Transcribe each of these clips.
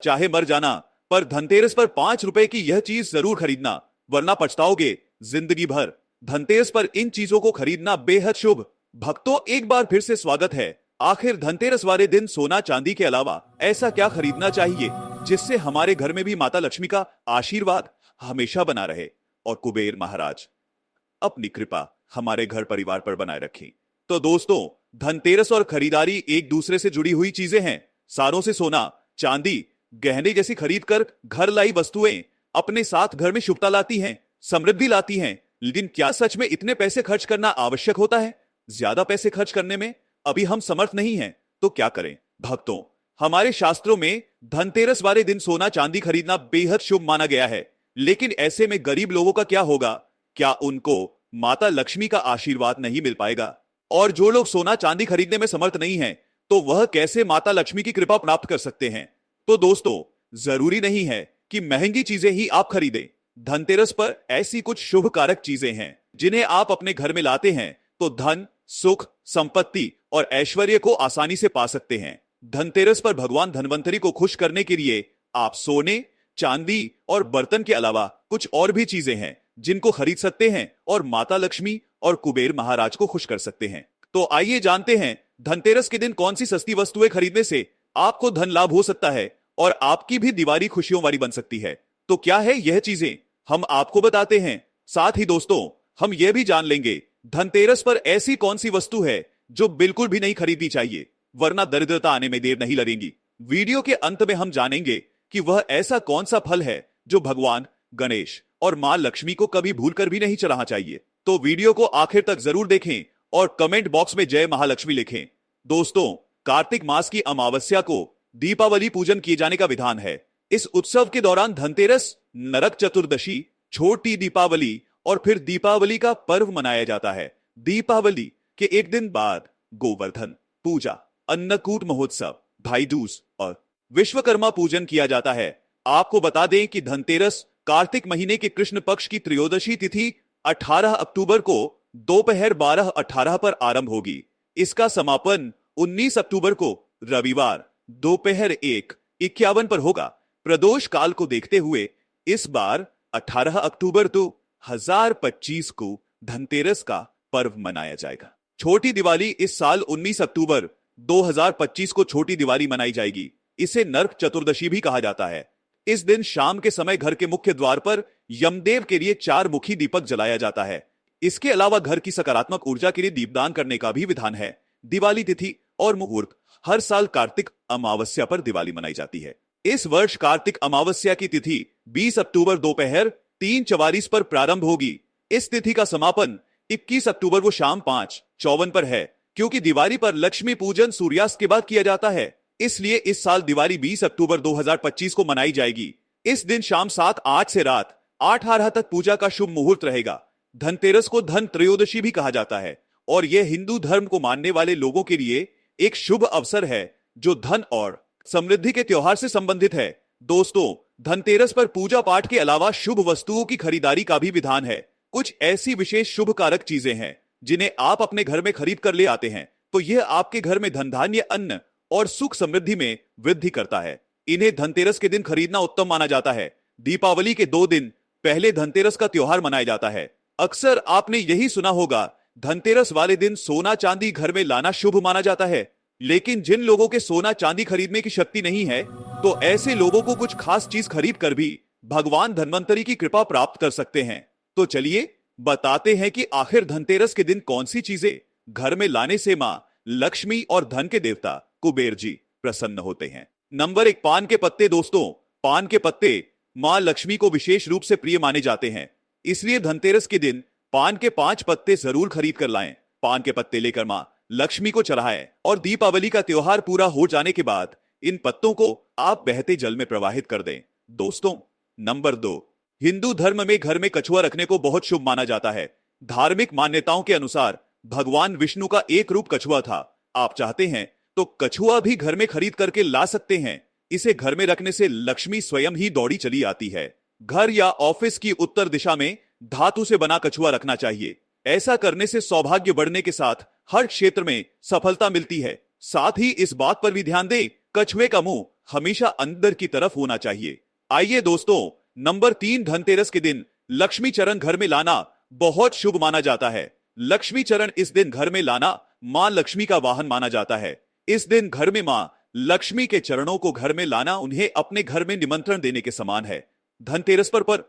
चाहे मर जाना, पर धनतेरस पर 5 रुपए की यह चीज जरूर खरीदना, वरना पछताओगे जिंदगी भर। धनतेरस पर इन चीजों को खरीदना बेहद शुभ। भक्तों, एक बार फिर से स्वागत है। आखिर धनतेरस वाले दिन सोना चांदी के अलावा ऐसा क्या खरीदना चाहिए जिससे हमारे घर में भी माता लक्ष्मी का आशीर्वाद हमेशा बना रहे और कुबेर महाराज अपनी कृपा हमारे घर परिवार पर बनाए रखें। तो दोस्तों, धनतेरस और खरीदारी एक दूसरे से जुड़ी हुई चीजें हैं। सालों से सोना, चांदी, गहने जैसी खरीद कर घर लाई वस्तुएं अपने साथ घर में शुभता लाती हैं, समृद्धि लाती हैं। लेकिन क्या सच में इतने पैसे खर्च करना आवश्यक होता है? ज्यादा पैसे खर्च करने में अभी हम समर्थ नहीं हैं, तो क्या करें? भक्तों, हमारे शास्त्रों में धनतेरस वाले दिन सोना चांदी खरीदना बेहद शुभ माना गया है। लेकिन ऐसे में गरीब लोगों का क्या होगा? क्या उनको माता लक्ष्मी का आशीर्वाद नहीं मिल पाएगा? और जो लोग सोना चांदी खरीदने में समर्थ नहीं हैं, तो वह कैसे माता लक्ष्मी की कृपा प्राप्त कर सकते हैं? तो दोस्तों, जरूरी नहीं है कि महंगी चीजें ही आप खरीदें। धनतेरस पर ऐसी कुछ शुभ कारक चीजें हैं जिन्हें आप अपने घर में लाते हैं तो धन, सुख, संपत्ति और ऐश्वर्य को आसानी से पा सकते हैं। धनतेरस पर भगवान धनवंतरी को खुश करने के लिए आप सोने, चांदी और बर्तन के अलावा कुछ और भी चीजें हैं जिनको खरीद सकते हैं और माता लक्ष्मी और कुबेर महाराज को खुश कर सकते हैं। तो आइए जानते हैं धनतेरस के दिन कौन सी सस्ती वस्तुएं खरीदने से आपको धन लाभ हो सकता है और आपकी भी दिवाली खुशियों वाली बन सकती है। तो क्या है यह चीजें, हम आपको बताते हैं। साथ ही दोस्तों, हम यह भी जान लेंगे धनतेरस पर ऐसी कौन सी वस्तु है जो बिल्कुल भी नहीं खरीदनी चाहिए, वरना दरिद्रता आने में देर नहीं लगेगी। वीडियो के अंत में हम जानेंगे कि वह ऐसा कौन सा फल है जो भगवान गणेश और मां लक्ष्मी को कभी भूलकर भी नहीं चढ़ाना चाहिए। तो वीडियो को आखिर तक जरूर देखें और कमेंट बॉक्स में जय महालक्ष्मी लिखें। दोस्तों, कार्तिक मास की अमावस्या को दीपावली पूजन किए जाने का विधान है। इस उत्सव के दौरान धनतेरस, नरक चतुर्दशी, छोटी दीपावली और फिर दीपावली का पर्व मनाया जाता है। दीपावली के एक दिन बाद गोवर्धन पूजा, अन्नकूट महोत्सव, भाई दूज और विश्वकर्मा पूजन किया जाता है। आपको बता दें कि धनतेरस कार्तिक महीने के कृष्ण पक्ष की त्रयोदशी तिथि 18 अक्टूबर को दोपहर 12:18 पर आरंभ होगी। इसका समापन 19 अक्टूबर को रविवार दोपहर 1:51 पर होगा। प्रदोष काल को देखते हुए इस बार 18 अक्टूबर 2025 को धनतेरस का पर्व मनाया जाएगा। छोटी दिवाली इस साल 19 अक्टूबर 2025 को छोटी दिवाली मनाई जाएगी। इसे नरक चतुर्दशी भी कहा जाता है। इस दिन शाम के समय घर के मुख्य द्वार पर यमदेव के लिए 4 मुखी दीपक जलाया जाता है। इसके अलावा घर की सकारात्मक ऊर्जा के लिए दीपदान करने का भी विधान है। दिवाली तिथि और मुहूर्त, हर साल कार्तिक अमावस्या पर दिवाली मनाई जाती है। इस वर्ष कार्तिक अमावस्या की तिथि 20 अक्टूबर दोपहर 3:44 पर प्रारंभ होगी। इस तिथि का समापन 21 अक्टूबर को शाम 5:54 पर है। क्योंकि दिवाली पर लक्ष्मी पूजन सूर्यास्त के बाद किया जाता है, इसलिए इस साल दिवाली 20 अक्टूबर 2025 को मनाई जाएगी। इस दिन शाम 7:08 से रात 8:18 तक पूजा का शुभ मुहूर्त रहेगा। धनतेरस को धन त्रयोदशी भी कहा जाता है और यह हिंदू धर्म को मानने वाले लोगों के लिए एक शुभ अवसर है जो धन और समृद्धि के त्योहार से संबंधित है। दोस्तों, धनतेरस पर पूजा पाठ के अलावा शुभ वस्तुओं की खरीदारी का भी विधान है। कुछ ऐसी विशेष शुभ कारक चीजें हैं जिन्हें आप अपने घर में खरीद कर ले आते हैं, तो यह आपके घर में धन धान्य, अन्न और सुख समृद्धि में वृद्धि करता है। इन्हें धनतेरस के दिन खरीदना उत्तम माना जाता है। दीपावली के 2 दिन पहले धनतेरस का त्योहार मनाया जाता है। अक्सर आपने यही सुना होगा, धनतेरस वाले दिन सोना चांदी घर में लाना शुभ माना जाता है। लेकिन जिन लोगों के सोना चांदी खरीदने की शक्ति नहीं है, तो ऐसे लोगों को कुछ खास चीज खरीद कर भी भगवान धनवंतरी की कृपा प्राप्त कर सकते हैं। तो चलिए बताते हैं कि आखिर धनतेरस के दिन कौन सी चीजें घर में लाने से मां लक्ष्मी और धन के देवता कुबेर जी प्रसन्न होते हैं। नंबर 1, पान के पत्ते। दोस्तों, पान के पत्ते मां लक्ष्मी को विशेष रूप से प्रिय माने जाते हैं, इसलिए धनतेरस के दिन पान के 5 पत्ते जरूर खरीद कर लाएं। पान के पत्ते लेकर मां लक्ष्मी को चढ़ाएं और दीपावली का त्योहार पूरा हो जाने के बाद इन पत्तों को आप बहते जल में प्रवाहित कर दें। दोस्तों, नंबर 2, हिंदू धर्म में घर में कछुआ रखने को बहुत शुभ माना जाता है। धार्मिक मान्यताओं के अनुसार भगवान विष्णु का एक रूप कछुआ था। आप चाहते हैं तो कछुआ भी घर में खरीद करके ला सकते हैं। इसे घर में रखने से लक्ष्मी स्वयं ही दौड़ी चली आती है। घर या ऑफिस की उत्तर दिशा में धातु से बना कछुआ रखना चाहिए। ऐसा करने से सौभाग्य बढ़ने के साथ हर क्षेत्र में सफलता मिलती है। साथ ही इस बात पर भी ध्यान दें, कछुए का मुंह हमेशा अंदर की तरफ होना चाहिए। आइए दोस्तों, नंबर 3, धनतेरस के दिन लक्ष्मी चरण घर में लाना बहुत शुभ माना जाता है। लक्ष्मी चरण इस दिन घर में लाना मां लक्ष्मी का वाहन माना जाता है। इस दिन घर में मां लक्ष्मी के चरणों को घर में लाना उन्हें अपने घर में निमंत्रण देने के समान है। धनतेरस पर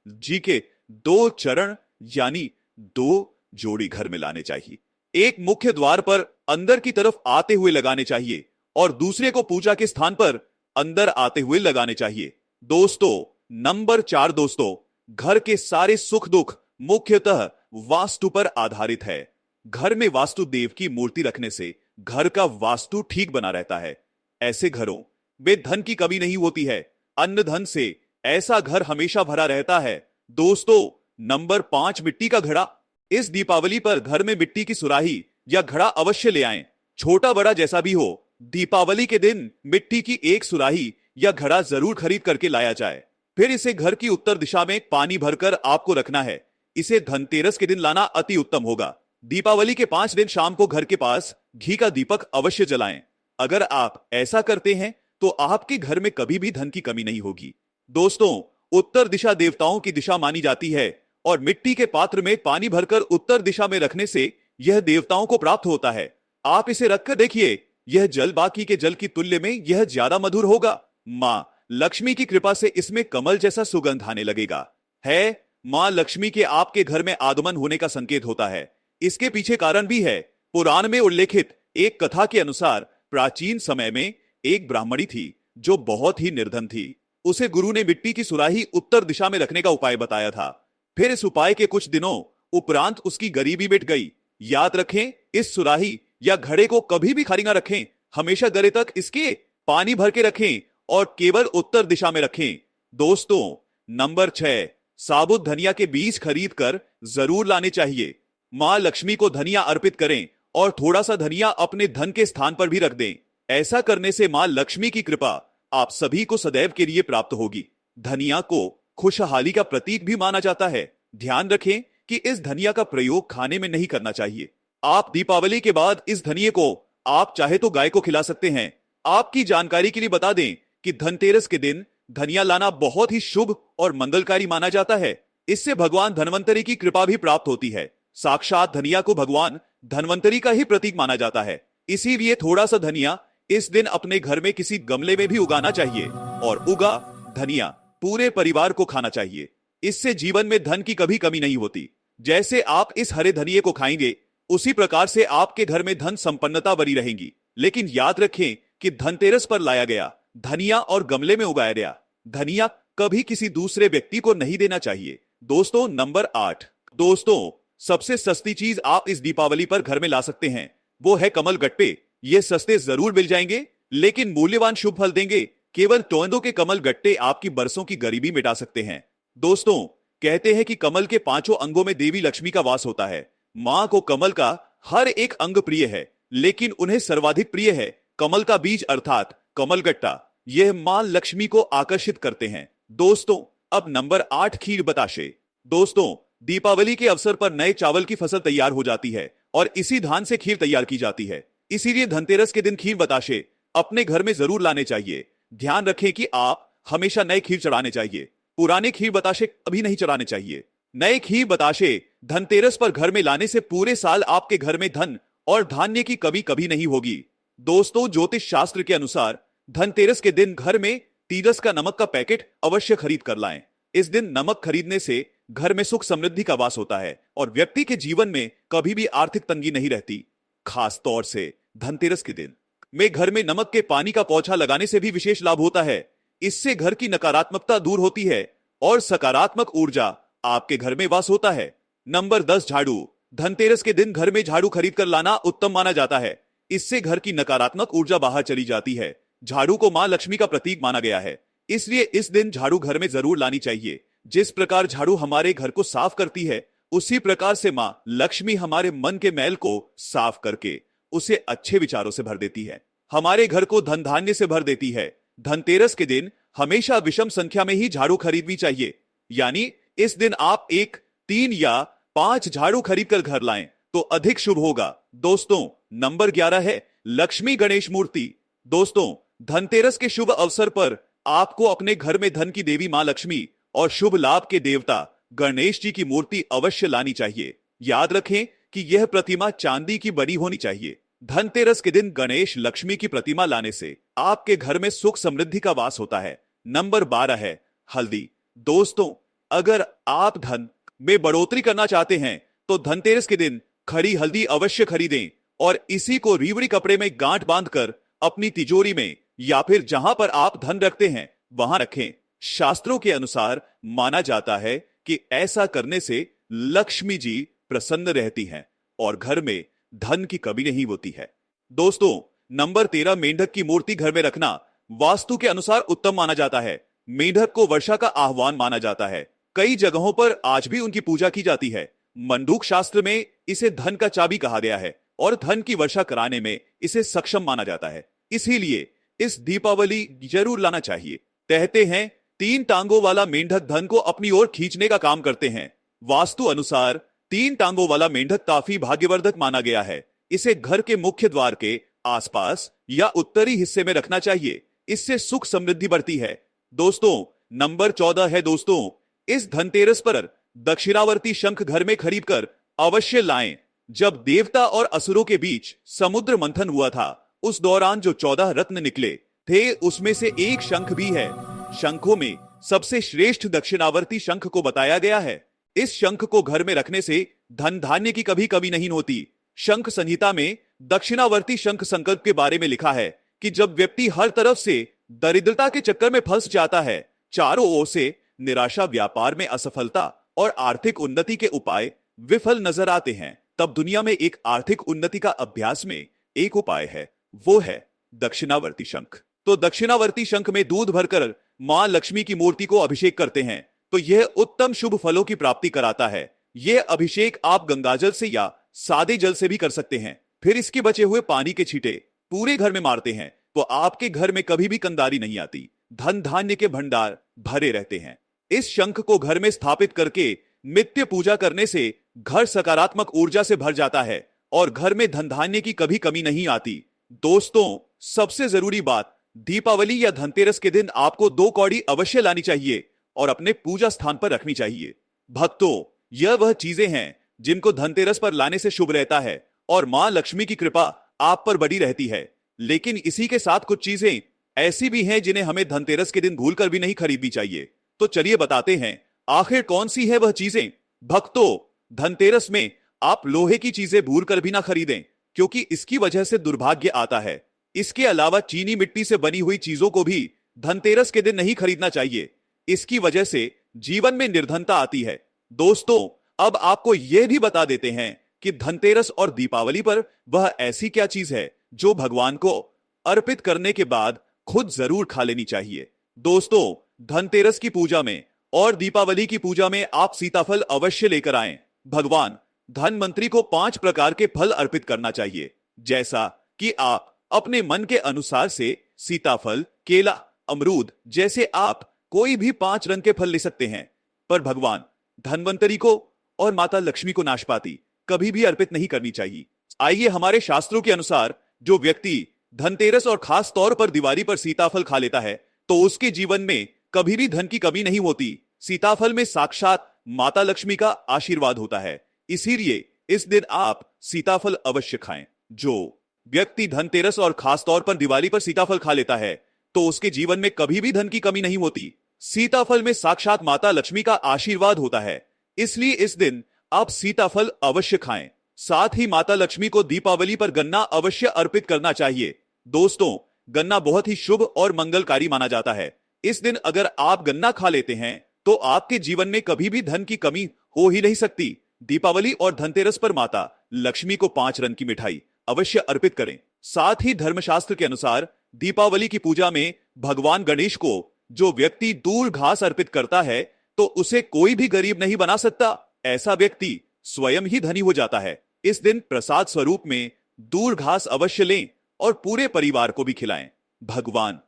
जी के 2 चरण यानी 2 जोड़ी घर में लाने चाहिए। एक मुख्य द्वार पर अंदर की तरफ आते हुए लगाने चाहिए और दूसरे को पूजा के स्थान पर अंदर आते हुए लगाने चाहिए। दोस्तों, नंबर 4 दोस्तों, घर के सारे सुख दुख मुख्यतः वास्तु पर आधारित है। घर में वास्तु देव की मूर्ति रखने से घर का वास्तु ठीक बना रहता है। ऐसे घरों में धन की कमी नहीं होती है। अन्न धन से ऐसा घर हमेशा भरा रहता है। दोस्तों, नंबर 5, मिट्टी का घड़ा। इस दीपावली पर घर में मिट्टी की सुराही या घड़ा अवश्य ले आएं। छोटा बड़ा जैसा भी हो, दीपावली के दिन मिट्टी की एक सुराही या घड़ा जरूर खरीद करके लाया जाए। फिर इसे घर की उत्तर दिशा में पानी भरकर आपको रखना है। इसे धनतेरस के दिन लाना अति उत्तम होगा। दीपावली के 5 दिन शाम को घर के पास घी का दीपक अवश्य जलाएं। अगर आप ऐसा करते हैं तो आपके घर में कभी भी धन की कमी नहीं होगी। दोस्तों, उत्तर दिशा देवताओं की दिशा मानी जाती है और मिट्टी के पात्र में पानी भरकर उत्तर दिशा में रखने से यह देवताओं को प्राप्त होता है। आप इसे रखकर देखिए, यह जल बाकी के जल की तुल्य में यह ज्यादा मधुर होगा। मां लक्ष्मी की कृपा से इसमें कमल जैसा सुगंध आने लगेगा। है मां लक्ष्मी के आपके घर में आगमन होने का संकेत होता है। इसके पीछे कारण भी है। पुराण में उल्लेखित एक कथा के अनुसार प्राचीन समय में एक ब्राह्मणी थी जो बहुत ही निर्धन थी। उसे गुरु ने मिट्टी की सुराही उत्तर दिशा में रखने का उपाय बताया था। फिर इस उपाय के कुछ दिनों उपरांत उसकी गरीबी मिट गई। याद रखें, इस सुराही या घड़े को कभी भी खाली ना रखें। हमेशा गले तक इसके पानी भर के रखें और केवल उत्तर दिशा में रखें। दोस्तों, नंबर 6, साबुत धनिया के बीज खरीद कर जरूर लाने चाहिए। मां लक्ष्मी को धनिया अर्पित करें और थोड़ा सा धनिया अपने धन के स्थान पर भी रख दें। ऐसा करने से मां लक्ष्मी की कृपा आप सभी को सदैव के लिए प्राप्त होगी। धनिया को खुशहाली का प्रतीक भी माना जाता है। ध्यान रखें कि इस धनिया का प्रयोग खाने में नहीं करना चाहिए। आप दीपावली के बाद इस धनिये को आप चाहे तो गाय को खिला सकते हैं। आपकी जानकारी के लिए बता दें कि धनतेरस के दिन धनिया लाना बहुत ही शुभ और मंगलकारी माना जाता है। इससे भगवान धनवंतरी की कृपा भी प्राप्त होती है। साक्षात धनिया को भगवान धनवंतरी का ही प्रतीक माना जाता है। इसीलिए थोड़ा सा धनिया इस दिन अपने घर में किसी गमले में भी उगाना चाहिए और उगा धनिया पूरे परिवार को खाना चाहिए। इससे जीवन में धन की कभी कमी नहीं होती। जैसे आप इस हरे धनिये को खाएंगे उसी प्रकार से आपके घर में धन संपन्नता बनी रहेगी। लेकिन याद रखें कि धनतेरस पर लाया गया धनिया और गमले में उगाया गया धनिया कभी किसी दूसरे व्यक्ति को नहीं देना चाहिए। दोस्तों, नंबर 8, दोस्तों, सबसे सस्ती चीज आप इस दीपावली पर घर में ला सकते हैं वो है कमल गट्टे। ये सस्ते जरूर मिल जाएंगे लेकिन मूल्यवान शुभ फल देंगे। केवल टोंदों के कमल गट्टे आपकी बरसों की गरीबी मिटा सकते हैं। दोस्तों, कहते हैं कि कमल के 5 अंगों में देवी लक्ष्मी का वास होता है। मां को कमल का हर एक अंग प्रिय है, लेकिन उन्हें सर्वाधिक प्रिय है कमल का बीज अर्थात कमल गट्टा। यह मां लक्ष्मी को आकर्षित करते हैं। दोस्तों, अब नंबर 8, खीर बताशे। दोस्तों, दीपावली के अवसर पर नए चावल की फसल तैयार हो जाती है और इसी धान से खीर तैयार की जाती है। इसीलिए धनतेरस के दिन खीर बताशे अपने घर में जरूर लाने चाहिए। ध्यान रखें कि आप हमेशा नए खीर चढ़ाने चाहिए, पुराने खीर बताशे कभी नहीं चढ़ाने चाहिए। नए खीर बताशे धनतेरस पर घर में लाने से पूरे साल आपके घर में धन और धान्य की कमी कभी नहीं होगी। दोस्तों, ज्योतिष शास्त्र के अनुसार धनतेरस के दिन घर में तीरस का नमक का पैकेट अवश्य खरीद कर लाएं। इस दिन नमक खरीदने से घर में सुख समृद्धि का वास होता है और व्यक्ति के जीवन में कभी भी आर्थिक तंगी नहीं रहती। खास तौर से धनतेरस के दिन में घर में नमक के पानी का पोछा लगाने से भी विशेष लाभ होता है। इससे घर की नकारात्मकता दूर होती है और सकारात्मक ऊर्जा आपके घर में वास होता है। नंबर 10, झाड़ू। धनतेरस के दिन घर में झाड़ू खरीद कर लाना उत्तम माना जाता है। इससे घर की नकारात्मक ऊर्जा बाहर चली जाती है। झाड़ू को मां लक्ष्मी का प्रतीक माना गया है, इसलिए इस दिन झाड़ू घर में जरूर लानी चाहिए। जिस प्रकार झाड़ू हमारे घर को साफ करती है, उसी प्रकार से मां लक्ष्मी हमारे मन के मैल को साफ करके उसे अच्छे विचारों से भर देती है, हमारे घर को धन धान्य से भर देती है। धनतेरस के दिन हमेशा विषम संख्या में ही झाड़ू खरीदनी चाहिए, यानी इस दिन आप 1, 3 या 5 झाड़ू खरीद कर घर लाएं तो अधिक शुभ होगा। दोस्तों, नंबर 11 है लक्ष्मी गणेश मूर्ति। दोस्तों, धनतेरस के शुभ अवसर पर आपको अपने घर में धन की देवी मां लक्ष्मी और शुभ लाभ के देवता गणेश जी की मूर्ति अवश्य लानी चाहिए। याद रखें कि यह प्रतिमा चांदी की बनी होनी चाहिए। धनतेरस के दिन गणेश लक्ष्मी की प्रतिमा लाने से आपके घर में सुख समृद्धि का वास होता है। नंबर 12 है हल्दी। दोस्तों, अगर आप धन में बढ़ोतरी करना चाहते हैं तो धनतेरस के दिन खड़ी हल्दी अवश्य खरीदें और इसी को रीवड़ी कपड़े में गांठ बांधकर अपनी तिजोरी में या फिर जहां पर आप धन रखते हैं वहां रखें। शास्त्रों के अनुसार माना जाता है कि ऐसा करने से लक्ष्मी जी प्रसन्न रहती हैं और घर में धन की कमी नहीं होती है। दोस्तों, नंबर 13 मेंढक की मूर्ति घर में रखना वास्तु के अनुसार उत्तम माना जाता है। मेंढक को वर्षा का आह्वान माना जाता है। कई जगहों पर आज भी उनकी पूजा की जाती है। मंडूक शास्त्र में इसे धन का चाबी कहा गया है और धन की वर्षा कराने में इसे सक्षम माना जाता है। इसीलिए इस दीपावली जरूर लाना चाहिए। कहते हैं 3 टांगों वाला मेंढक धन को अपनी ओर खींचने का काम करते हैं। वास्तु अनुसार 3 टांगों वाला मेंढक काफी भाग्यवर्धक माना गया है। इसे घर के मुख्य द्वार के आसपास या उत्तरी हिस्से में रखना चाहिए। इससे सुख समृद्धि बढ़ती है। दोस्तों, नंबर 14 है दोस्तों, इस धनतेरस पर दक्षिणावर्ती शंख घर में खरीद कर अवश्य लाएं। जब देवता और असुरों के बीच समुद्र मंथन हुआ था उस दौरान जो 14 रत्न निकले थे उसमें से एक शंख भी है। शंखों में सबसे श्रेष्ठ दक्षिणावर्ती शंख को बताया गया है। इस शंख को घर में रखने से धन धान्य की कभी कमी नहीं होती। शंख संहिता में दक्षिणावर्ती शंख संकल्प के बारे में लिखा है कि जब व्यक्ति हर तरफ से दरिद्रता के चक्कर में फंस जाता है, चारों ओर से निराशा, व्यापार में असफलता और आर्थिक उन्नति के उपाय विफल नजर आते हैं, तब दुनिया में एक आर्थिक उन्नति का अभ्यास में एक उपाय है, वो है दक्षिणावर्ती शंख। तो दक्षिणावर्ती शंख में दूध भरकर मां लक्ष्मी की मूर्ति को अभिषेक करते हैं तो यह उत्तम शुभ फलों की प्राप्ति कराता है। यह अभिषेक आप गंगाजल से या सादे जल से भी कर सकते हैं। फिर इसके बचे हुए पानी के छींटे पूरे घर में मारते हैं तो आपके घर में कभी भी कंदारी नहीं आती, धन धान्य के भंडार भरे रहते हैं। इस शंख को घर में स्थापित करके नित्य पूजा करने से घर सकारात्मक ऊर्जा से भर जाता है और घर में धन धान्य की कभी कमी नहीं आती। दोस्तों, सबसे जरूरी बात, दीपावली या धनतेरस के दिन आपको 2 कौड़ी अवश्य लानी चाहिए और अपने पूजा स्थान पर रखनी चाहिए। भक्तों, यह वह चीजें हैं जिनको धनतेरस पर लाने से शुभ रहता है और मां लक्ष्मी की कृपा आप पर बनी रहती है। लेकिन इसी के साथ कुछ चीजें ऐसी भी हैं जिन्हें हमें धनतेरस के दिन भूलकर भी नहीं खरीदनी चाहिए। तो चलिए बताते हैं आखिर कौन सी है वह चीजें। भक्तों, धनतेरस में आप लोहे की चीजें भूलकर भी ना खरीदें क्योंकि इसकी वजह से दुर्भाग्य आता है। इसके अलावा चीनी मिट्टी से बनी हुई चीजों को भी धनतेरस के दिन नहीं खरीदना चाहिए। इसकी वजह से जीवन में निर्धनता आती है। दोस्तों, अब आपको यह भी बता देते हैं कि धनतेरस और दीपावली पर वह ऐसी क्या चीज है जो भगवान को अर्पित करने के बाद खुद जरूर खा लेनी चाहिए। दोस्तों, धनतेरस की पूजा में और दीपावली की पूजा में आप सीताफल अवश्य लेकर आएं। भगवान धनवंतरी को 5 प्रकार के फल अर्पित करना चाहिए, जैसा कि आप अपने मन के अनुसार से सीताफल, केला, अमरूद जैसे आप कोई भी 5 रंग के फल ले सकते हैं। पर भगवान धनवंतरी को और माता लक्ष्मी को नाशपाती कभी भी अर्पित नहीं करनी चाहिए। आइए, हमारे शास्त्रों के अनुसार जो व्यक्ति धनतेरस और खास तौर पर दिवाली पर सीताफल खा लेता है तो उसके जीवन में कभी भी धन की कमी नहीं होती। सीताफल में साक्षात माता लक्ष्मी का आशीर्वाद होता है, इसीलिए इस दिन आप सीताफल अवश्य खाएं। जो व्यक्ति धनतेरस और खास तौर पर दिवाली पर सीताफल खा लेता है तो उसके जीवन में कभी भी धन की कमी नहीं होती। सीताफल में साक्षात माता लक्ष्मी का आशीर्वाद होता है, इसलिए इस दिन आप सीताफल अवश्य खाएं। साथ ही माता लक्ष्मी को दीपावली पर गन्ना अवश्य अर्पित करना चाहिए। दोस्तों, गन्ना बहुत ही शुभ और मंगलकारी माना जाता है। इस दिन अगर आप गन्ना खा लेते हैं तो आपके जीवन में कभी भी धन की कमी हो ही नहीं सकती। दीपावली और धनतेरस पर माता लक्ष्मी को 5 रंग की मिठाई अवश्य अर्पित करें। साथ ही धर्मशास्त्र के अनुसार दीपावली की पूजा में भगवान गणेश को जो व्यक्ति दूर घास अर्पित करता है तो उसे कोई भी गरीब नहीं बना सकता। ऐसा व्यक्ति स्वयं ही धनी हो जाता है। इस दिन प्रसाद स्वरूप में दूर घास अवश्य लें और पूरे परिवार को भी खिलाएं। भगवान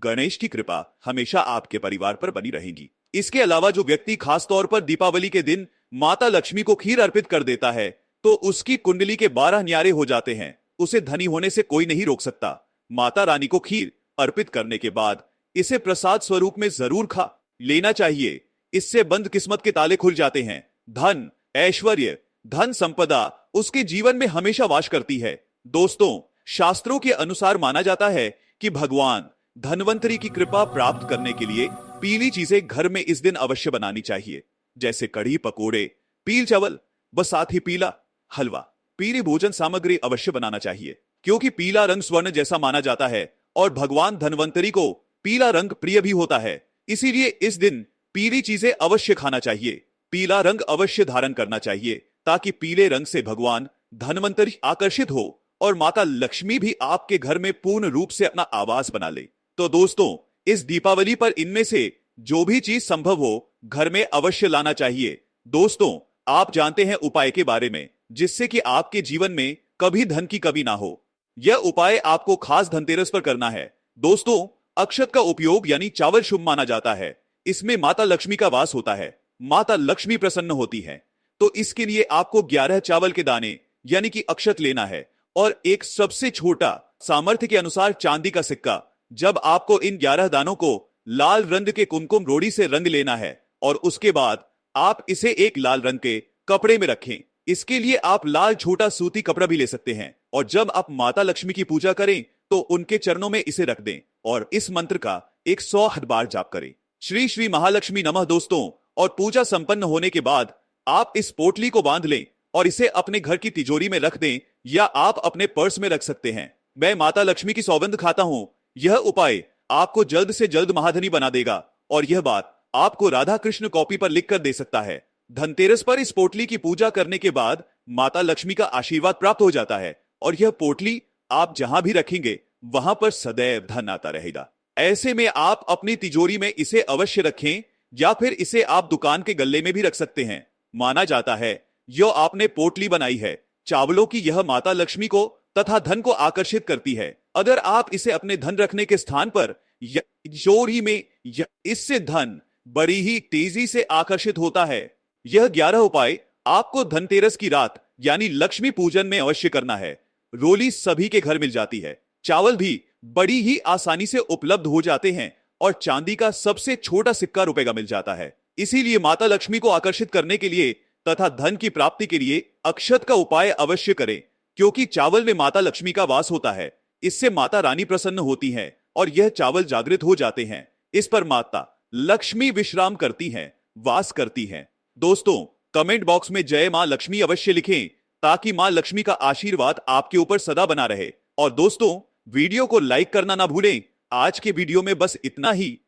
गणेश की कृपा हमेशा आपके परिवार पर बनी रहेगी। इसके अलावा जो व्यक्ति खास तौर पर दीपावली के दिन माता लक्ष्मी को खीर अर्पित कर देता है तो उसकी कुंडली के 12 न्यारे हो जाते हैं। उसे धनी होने से कोई नहीं रोक सकता। माता रानी को खीर अर्पित करने के बाद इसे प्रसाद स्वरूप में जरूर खा लेना चाहिए। इससे बंद किस्मत के ताले खुल जाते हैं। धन, ऐश्वर्य, धन संपदा उसके जीवन में हमेशा वास करती है। दोस्तों, शास्त्रों के अनुसार माना जाता है कि भगवान धनवंतरी की कृपा प्राप्त करने के लिए पीली चीजें घर में इस दिन अवश्य बनानी चाहिए, जैसे कढ़ी पकोड़े, पील चावल व साथ ही पीला हलवा। पीली भोजन सामग्री अवश्य बनाना चाहिए, क्योंकि पीला रंग स्वर्ण जैसा माना जाता है और भगवान धनवंतरी को पीला रंग प्रिय भी होता है। इसीलिए इस दिन पीली चीजें अवश्य खाना चाहिए, पीला रंग अवश्य धारण करना चाहिए, ताकि पीले रंग से भगवान धनवंतरी आकर्षित हो और माता लक्ष्मी भी आपके घर में पूर्ण रूप से अपना आवास बना ले। तो दोस्तों, इस दीपावली पर इनमें से जो भी चीज संभव हो घर में अवश्य लाना चाहिए। दोस्तों, आप जानते हैं उपाय के बारे में, जिससे कि आपके जीवन में कभी धन की कमी ना हो। यह उपाय आपको खास धनतेरस पर करना है। दोस्तों, अक्षत का उपयोग यानी चावल शुभ माना जाता है। इसमें माता लक्ष्मी का वास होता है, माता लक्ष्मी प्रसन्न होती है। तो इसके लिए आपको 11 चावल के दाने यानी कि अक्षत लेना है और एक सबसे छोटा सामर्थ्य के अनुसार चांदी का सिक्का। जब आपको इन 11 दानों को लाल रंग के कुमकुम रोड़ी से रंग लेना है और उसके बाद आप इसे एक लाल रंग के कपड़े में रखें। इसके लिए आप लाल छोटा सूती कपड़ा भी ले सकते हैं और जब आप माता लक्ष्मी की पूजा करें तो उनके चरणों में इसे रख दें और इस मंत्र का 108 बार जाप करें, श्री श्री महालक्ष्मी नमः। दोस्तों, और पूजा संपन्न होने के बाद आप इस पोटली को बांध लें और इसे अपने घर की तिजोरी में रख दें या आप अपने पर्स में रख सकते हैं। मैं माता लक्ष्मी की सौगंध खाता हूं, यह उपाय आपको जल्द से जल्द महाधनी बना देगा और यह बात आपको राधा कृष्ण कॉपी पर लिखकर दे सकता है। धनतेरस पर इस पोटली की पूजा करने के बाद माता लक्ष्मी का आशीर्वाद प्राप्त हो जाता है और यह पोटली आप जहां भी रखेंगे वहां पर सदैव धन आता रहेगा। ऐसे में आप अपनी तिजोरी में इसे अवश्य रखें या फिर इसे आप दुकान के गल्ले में भी रख सकते हैं। माना जाता है जो आपने पोटली बनाई है चावलों की, यह माता लक्ष्मी को तथा धन को आकर्षित करती है। अगर आप इसे अपने धन रखने के स्थान पर तिजोरी में इससे धन बड़ी ही तेजी से आकर्षित होता है। यह 11 उपाय आपको धनतेरस की रात यानी लक्ष्मी पूजन में अवश्य करना है। रोली सभी के घर मिल जाती है, चावल भी बड़ी ही आसानी से उपलब्ध हो जाते हैं और चांदी का सबसे छोटा सिक्का रुपए का मिल जाता है। इसीलिए माता लक्ष्मी को आकर्षित करने के लिए तथा धन की प्राप्ति के लिए अक्षत का उपाय अवश्य करें, क्योंकि चावल में माता लक्ष्मी का वास होता है। इससे माता रानी प्रसन्न होती हैं और यह चावल जागृत हो जाते हैं। इस पर माता लक्ष्मी विश्राम करती हैं, वास करती हैं। दोस्तों, कमेंट बॉक्स में जय मां लक्ष्मी अवश्य लिखें ताकि मां लक्ष्मी का आशीर्वाद आपके ऊपर सदा बना रहे। और दोस्तों, वीडियो को लाइक करना ना भूलें। आज के वीडियो में बस इतना ही।